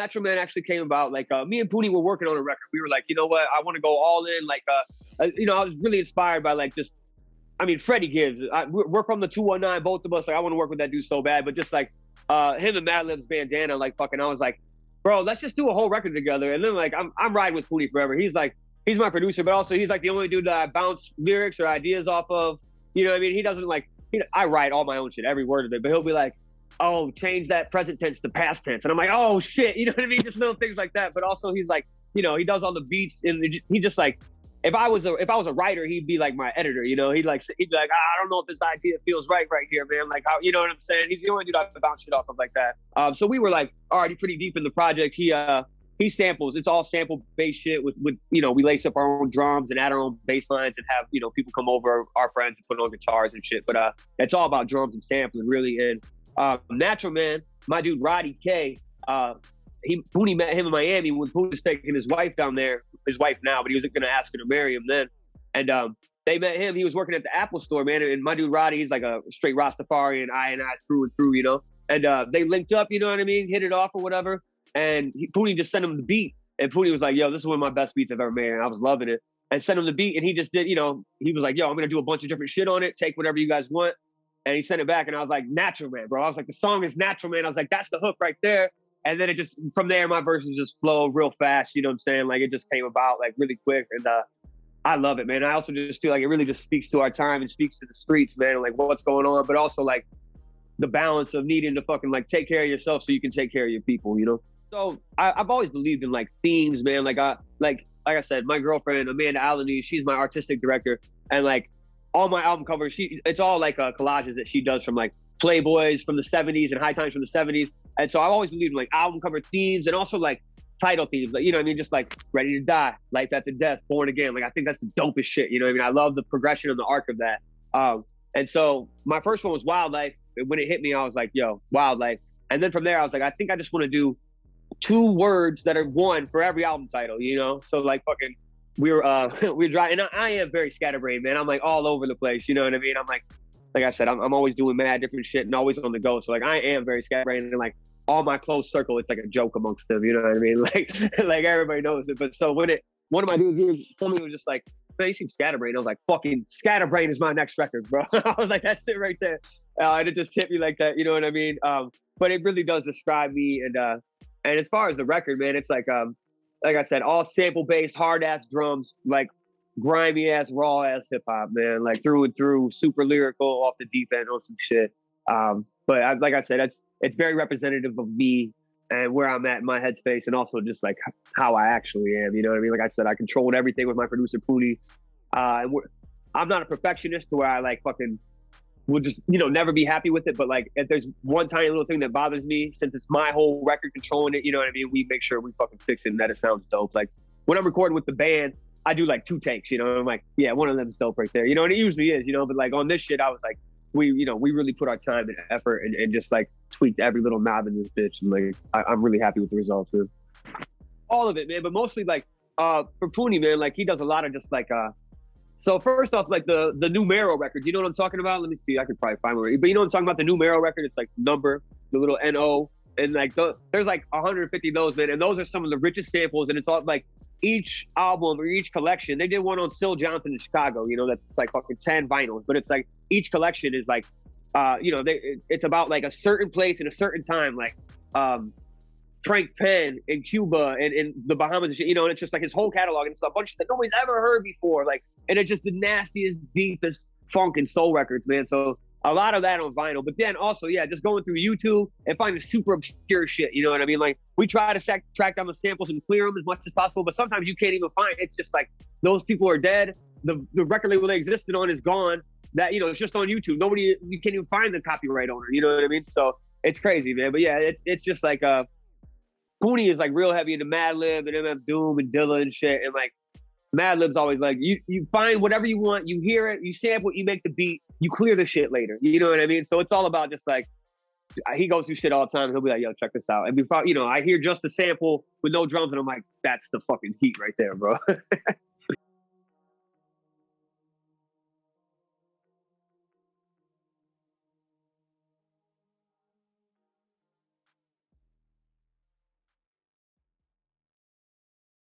Natural Man actually came about, like, me and Poonie were working on a record. We were like, you know what, I want to go all in. Like, you know, I was really inspired by like just, I mean, Freddie Gibbs. We're from the 219, both of us. Like, I want to work with that dude so bad. But just like him and Madlib's bandana, like fucking, I was like, bro, let's just do a whole record together. And then like, I'm riding with Poonie forever. He's like, he's my producer, but also he's like the only dude that I bounce lyrics or ideas off of. You know what I mean? He doesn't like, I write all my own shit, every word of it, but he'll be like, oh, change that present tense to past tense. And I'm like, oh shit, you know what I mean? Just little things like that. But also he's like, you know, he does all the beats, and he just like, if I was a writer, he'd be like my editor, you know? He'd be like, I don't know if this idea feels right here, man. Like, how, you know what I'm saying? He's the only dude I can bounce shit off of like that. So we were like already pretty deep in the project. He samples. It's all sample-based shit with, you know, we lace up our own drums and add our own bass lines and have, you know, people come over, our friends, and put on guitars and shit. But it's all about drums and sampling, really. And Natural Man, my dude Roddy K, Poonie met him in Miami when Poonie was taking his wife down there, his wife now, but he was going to ask her to marry him then. And they met him. He was working at the Apple store, man. And my dude Roddy, he's like a straight Rastafarian, I through and through, you know. And they linked up, you know what I mean, hit it off or whatever. And Poonie just sent him the beat. And Poonie was like, yo, this is one of my best beats I've ever made. And I was loving it. And sent him the beat. And he just did, you know, he was like, yo, I'm going to do a bunch of different shit on it. Take whatever you guys want. And he sent it back. And I was like, Natural Man, bro. I was like, the song is Natural Man. I was like, that's the hook right there. And then it just, from there, my verses just flowed real fast. You know what I'm saying? Like, it just came about like really quick. And I love it, man. I also just feel like it really just speaks to our time and speaks to the streets, man. And like what's going on. But also like the balance of needing to fucking like take care of yourself so you can take care of your people, you know? So I've always believed in like themes, man. Like I said, my girlfriend, Amanda Alany, she's my artistic director. And like all my album covers, it's all like collages that she does from like Playboys from the 70s and High Times from the 70s. And so I've always believed in like album cover themes and also like title themes, like, you know what I mean? Just like Ready to Die, Life After Death, Born Again. Like, I think that's the dopest shit. You know what I mean? I love the progression and the arc of that. And so my first one was Wildlife. And when it hit me, I was like, yo, Wildlife. And then from there, I was like, I think I just want to do 2 words that are one for every album title, you know? So like fucking, we were driving, and I am very scatterbrained, man. I'm like all over the place, you know what I mean? I'm like I said, I'm always doing mad different shit and always on the go. So like, I am very scatterbrained, and like all my close circle, it's like a joke amongst them, you know what I mean? Like everybody knows it. But so when one of my dudes told me, was just like, man, you seem scatterbrained. I was like, fucking Scatterbrain is my next record, bro. I was like, that's it right there. And it just hit me like that, you know what I mean? But it really does describe me. And as far as the record, man, it's like I said, all sample based, hard ass drums, like grimy ass, raw ass hip hop, man, like through and through, super lyrical, off the deep end on some shit. But like I said, it's very representative of me and where I'm at in my headspace, and also just like how I actually am. You know what I mean? Like I said, I controlled everything with my producer Poonie. I'm not a perfectionist to where I like fucking will just, you know, never be happy with it. But like, if there's one tiny little thing that bothers me, since it's my whole record controlling it, you know what I mean? We make sure we fucking fix it and that it sounds dope. Like when I'm recording with the band, I do like 2 takes, you know? I'm like, yeah, one of them's dope right there, you know? And it usually is, you know? But like on this shit, I was like, we really put our time and effort and just like tweaked every little knob in this bitch. And like, I'm really happy with the results, man. All of it, man. But mostly like, for Poonie, man, like he does a lot of just like, so first off, like the Numero record, you know what I'm talking about? Let me see, I could probably find one. But you know what I'm talking about? The Numero record, it's like number, the little N-O. And like, there's like 150 of those, man. And those are some of the richest samples. And it's all like each album or each collection. They did one on Syl Johnson in Chicago, you know, that's like fucking 10 vinyls. But it's like each collection is like, you know, it's about like a certain place in a certain time, like Frank Penn in Cuba and in the Bahamas and shit, you know, and it's just like his whole catalog and stuff, a bunch that nobody's ever heard before. Like, and it's just the nastiest, deepest funk and soul records, man. So a lot of that on vinyl, but then also, yeah, just going through YouTube and finding super obscure shit, you know what I mean? Like, we try to track down the samples and clear them as much as possible, but sometimes you can't even find it. It's just like, those people are dead. The record label they existed on is gone. That, you know, it's just on YouTube. You can't even find the copyright owner, you know what I mean? So it's crazy, man. But yeah, it's just like, Poonie is like real heavy into Madlib and MF Doom and Dilla and shit. And like, Madlib's always like, you find whatever you want, you hear it, you sample it, you make the beat, you clear the shit later. You know what I mean? So it's all about just like, he goes through shit all the time. And he'll be like, yo, check this out. And before, you know, I hear just the sample with no drums and I'm like, that's the fucking heat right there, bro.